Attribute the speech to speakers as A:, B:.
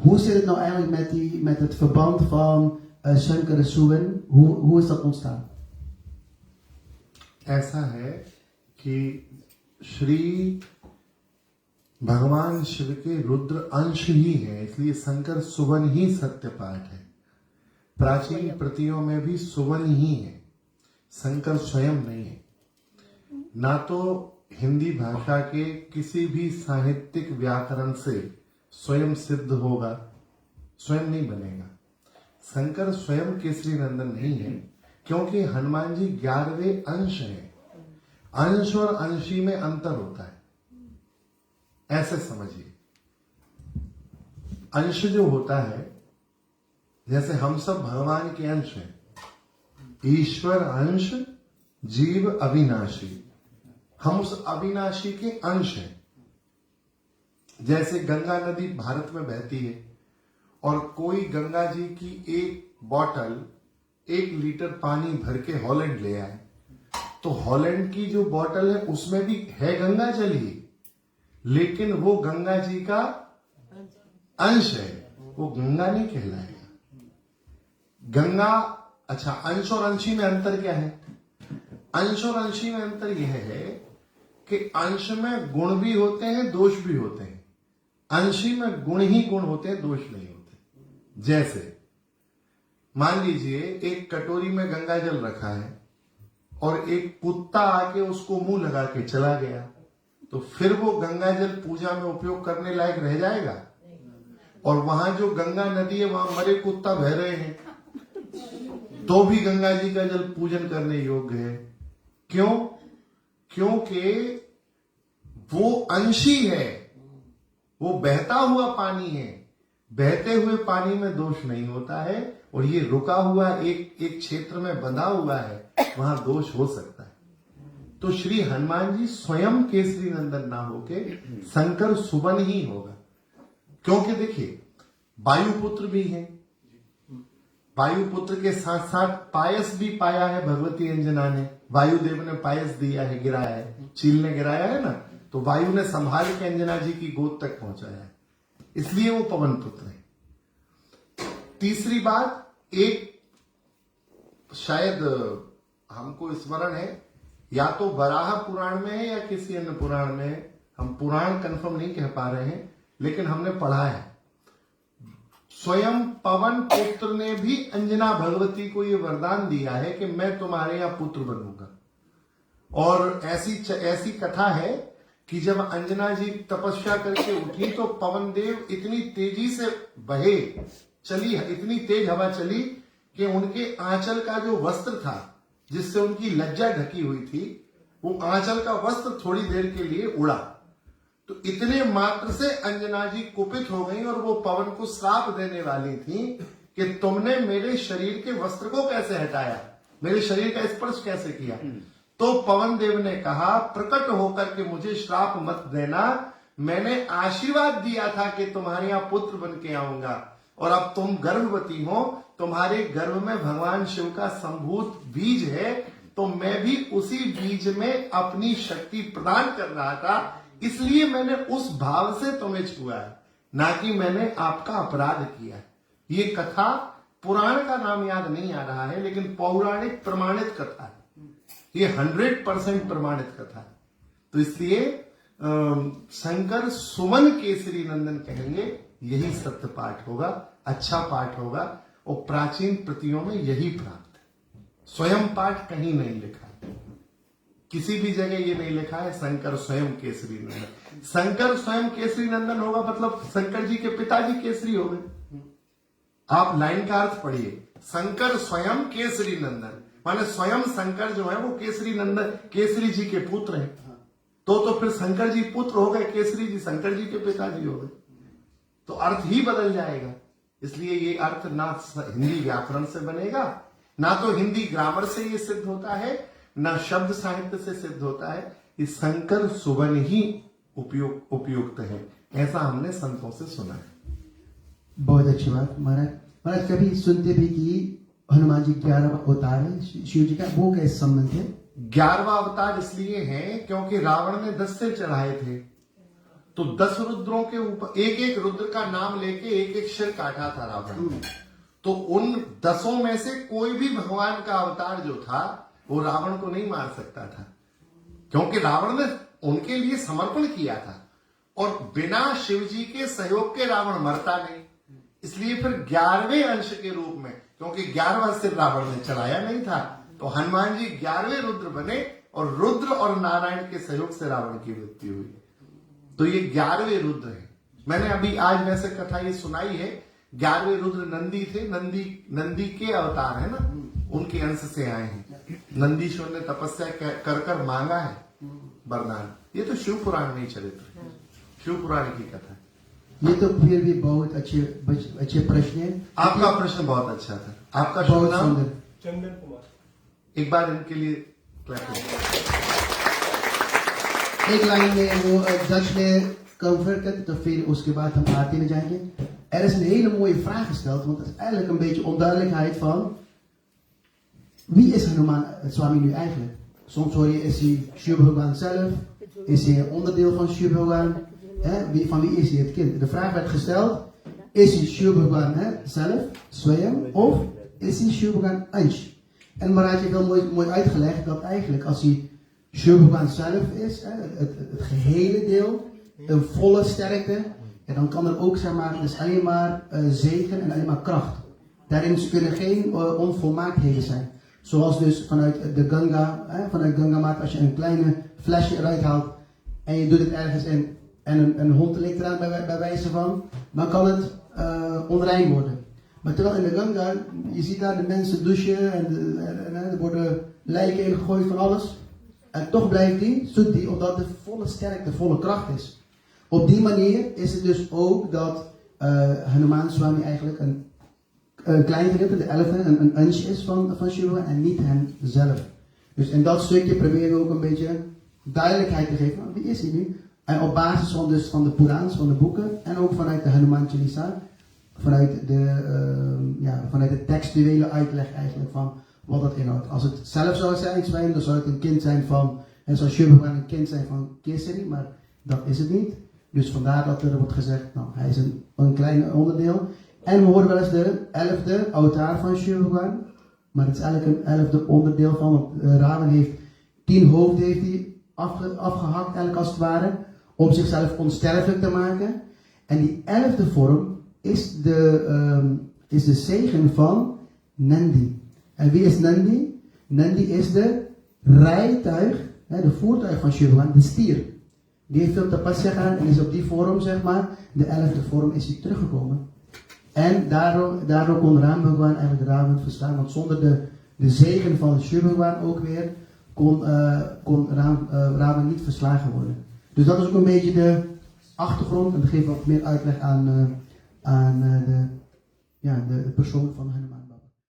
A: Hoe zit het nou eigenlijk met het verband van Shankara Suvan? Hoe is dat ontstaan?
B: ऐसा है कि श्री भगवान शिव के रुद्र अंश ही है, इसलिए शंकर सुवन ही सत्य पाठ है। प्राचीन प्रतियों में भी सुवन ही है, शंकर स्वयं नहीं है। ना तो हिंदी भाषा के किसी भी साहित्यिक व्याकरण से स्वयं सिद्ध होगा, स्वयं नहीं बनेगा। शंकर स्वयं केसरी नंदन नहीं है, क्योंकि हनुमान जी 11वें अंश हैं। अंश और अंशी में अंतर होता है, ऐसे समझिए। अंश जो होता है, जैसे हम सब भगवान के अंश हैं, ईश्वर अंश, जीव अविनाशी, हम उस अविनाशी के अंश हैं। जैसे गंगा नदी भारत में बहती है और कोई गंगा जी की एक बॉटल 1 लीटर पानी भर के हॉलैंड ले आए, तो हॉलैंड की जो बॉटल है उसमें भी है गंगा जल ही, लेकिन वो गंगा जी का अंश है, वो गंगा नहीं कहलाएगा। गंगा, अच्छा, अंश और अंशी में अंतर क्या है? अंश और अंशी में अंतर यह है कि अंश में गुण भी होते हैं, दोष भी होते हैं। अंशी में गुण ही गुण होते हैं, दोष नहीं होते। जैसे मान लीजिए एक कटोरी में गंगा जल रखा है और एक कुत्ता आके उसको मुंह लगा के चला गया, तो फिर वो गंगा जल पूजा में उपयोग करने लायक रह जाएगा? और वहां जो गंगा नदी है वहां मरे कुत्ता बह रहे हैं, तो भी गंगा जी का जल पूजन करने योग्य है। क्यों? क्योंकि वो अंशी है, वो बहता हुआ पानी है। बहते हुए पानी में दोष नहीं होता है, और ये रुका हुआ एक क्षेत्र में बंधा हुआ है, वहां दोष हो सकता है। तो श्री हनुमान जी स्वयं केसरी नंदन ना होके शंकर सुवन ही होगा। क्योंकि देखिए, वायुपुत्र भी है, वायुपुत्र के साथ साथ पायस भी पाया है भगवती अंजना ने। वायुदेव ने पायस दिया है, गिराया है, चील ने गिराया है ना, तो वायु ने संभाल के अंजना जी की गोद तक पहुंचाया है, इसलिए वो पवन पुत्र है। तीसरी बात, एक शायद हमको स्मरण है, या तो वराह पुराण में है या किसी अन्य पुराण में है, हम पुराण कंफर्म नहीं कह पा रहे हैं, लेकिन हमने पढ़ा है स्वयं पवन पुत्र ने भी अंजना भगवती को यह वरदान दिया है कि मैं तुम्हारे यहां पुत्र बनूंगा। और ऐसी कथा है कि जब अंजना जी तपस्या करके उठी तो पवन देव इतनी तेजी से बहे, चली, इतनी तेज हवा चली कि उनके आंचल का जो वस्त्र था जिससे उनकी लज्जा ढकी हुई थी, वो आंचल का वस्त्र थोड़ी देर के लिए उड़ा। तो इतने मात्र से अंजना जी कुपित हो गई और वो पवन को श्राप देने वाली थी कि तुमने मेरे शरीर के वस्त्र को कैसे हटाया, मेरे शरीर का स्पर्श कैसे किया। तो पवन देव ने कहा, प्रकट होकर के मुझे श्राप मत देना, मैंने आशीर्वाद दिया था कि तुम्हारे यहां पुत्र बन के आऊंगा, और अब तुम गर्भवती हो, तुम्हारे गर्भ में भगवान शिव का संभूत बीज है, तो मैं भी उसी बीज में अपनी शक्ति प्रदान कर रहा था, इसलिए मैंने उस भाव से तुम्हें छुआ है, ना कि मैंने आपका अपराध किया है। ये कथा, पुराण का नाम याद नहीं आ रहा है, लेकिन पौराणिक प्रमाणित कथा है, ये 100% प्रमाणित कथा है। तो इसलिए शंकर सुमन केसरी नंदन कहेंगे, यही सत्य पाठ होगा, अच्छा पाठ होगा, और प्राचीन प्रतियों में यही प्राप्त है। स्वयं पाठ कहीं नहीं लिखा है, किसी भी जगह ये नहीं लिखा है शंकर स्वयं केसरी नंदन। शंकर स्वयं केसरी नंदन होगा मतलब शंकर जी के पिताजी केसरी हो गए। आप लाइन का अर्थ पढ़िए, शंकर स्वयं केसरी नंदन, माने स्वयं शंकर जो है वो केसरी नंदन, केसरी जी के पुत्र हैं। तो फिर शंकर जी पुत्र हो गए, केसरी जी शंकर जी के पिताजी हो गए, तो अर्थ ही बदल जाएगा। इसलिए ये अर्थ ना हिंदी व्याकरण से बनेगा, ना तो हिंदी ग्रामर से ये सिद्ध होता है, ना शब्द साहित्य से सिद्ध होता है। ये शंकर सुवन ही उपयुक्त है, ऐसा हमने संतों से सुना है।
A: बहुत अच्छी बात। महाराज कभी सुनते भी कि हनुमान जी 11 अवतार है शिव जी का, वो कैसे संबंध है?
B: 11वां अवतार इसलिए है क्योंकि रावण ने 10 सिर चढ़ाए थे, तो 10 रुद्रों के ऊपर एक एक रुद्र का नाम लेके एक एक सिर काटा था रावण ने। तो उन 10 में से कोई भी भगवान का अवतार जो था वो रावण को नहीं मार सकता था, क्योंकि रावण ने उनके लिए समर्पण किया था। और बिना शिव जी के सहयोग के रावण मरता नहीं, इसलिए फिर 11वें अंश के रूप में, क्योंकि 11वां सिर रावण ने चलाया नहीं था, तो हनुमान जी 11वें रुद्र बने और रुद्र और नारायण के सहयोग से रावण की मृत्यु हुई। तो ये 11वें रुद्र है। मैंने अभी आज वैसे कथा ये सुनाई है, 11वें रुद्र नंदी थे, नंदी के अवतार है ना, उनके अंश से आए हैं। नंदीश्वर ने तपस्या कर कर मांगा है वरदान। ये तो शिव पुराण में ही चरित्र है, शिव पुराण की कथा है।
A: ये तो फिर भी बहुत अच्छे प्रश्न है।
B: आपका प्रश्न बहुत अच्छा था। आपका शुभ
A: बहुत
B: नाम?
A: सुंदर।
C: चंदन कुमार।
B: एक बार इनके लिए क्लैप करें।
A: एक लाइन में वो Dutch में converted, dan फिर उसके बाद हम आरती में जाएंगे. Er is een hele mooie vraag gesteld, want het is eigenlijk een beetje onduidelijkheid van wie is Hanuman Swami nu eigenlijk? Soms hoor je, is hij Shiva Bhagwan zelf? Is hij een onderdeel van Shiva Bhagwan? Van wie is hij het kind? De vraag werd gesteld, is hij Shiva Bhagwan zelf, Swayam, of is hij Shiva Bhagwan Ansh? En Maharaj heeft wel mooi uitgelegd dat eigenlijk als hij Shiva Bhagwan zelf is, het gehele deel, een volle sterkte, en dan kan er ook, zeg maar, dus alleen maar zegen en alleen maar kracht. Daarin kunnen geen onvolmaaktheden zijn. Zoals dus vanuit de Ganga, vanuit Gangamaat, als je een kleine flesje eruit haalt en je doet het ergens in en een hond ligt eraan bij wijze van, dan kan het onrein worden. Maar terwijl in de Ganga, je ziet daar de mensen douchen en er worden lijken in gegooid van alles. En toch blijft die, zoet die, omdat de volle sterkte, de volle kracht is. Op die manier is het dus ook dat Hanuman Swami eigenlijk een klein gedeelte, de 11e, een ansh is van Shiva en niet hem zelf. Dus in dat stukje proberen we ook een beetje duidelijkheid te geven. Nou, wie is hij nu? En op basis van, dus van de Purans, van de boeken en ook vanuit de Hanuman Chalisa, vanuit de textuele uitleg eigenlijk van wat dat inhoudt. Als het zelf zou zijn, dan zou het een kind zijn van, en zou Shiva een kind zijn van Kesari, maar dat is het niet. Dus vandaar dat er wordt gezegd, nou, hij is een klein onderdeel. En we horen wel eens de 11e avatar van Shiva, maar het is eigenlijk een 11e onderdeel van, want Ravan heeft 10 hoofden heeft hij afgehakt eigenlijk als het ware, om zichzelf onsterfelijk te maken. En die 11e vorm is de zegen van Nandi. En wie is Nandi? Nandi is de rijtuig, de voertuig van Shiva, de stier. Die heeft veel tapasya gedaan en is op die vorm, zeg maar, de 11e vorm is hij teruggekomen. En daardoor kon Ram Bhagwan eigenlijk de Ravan verslaan, want zonder de zegen van Shiva Bhagwan ook weer kon Ravan niet verslagen worden. Dus dat is ook een beetje de achtergrond en dat geeft wat meer uitleg aan de persoon van Hanuman.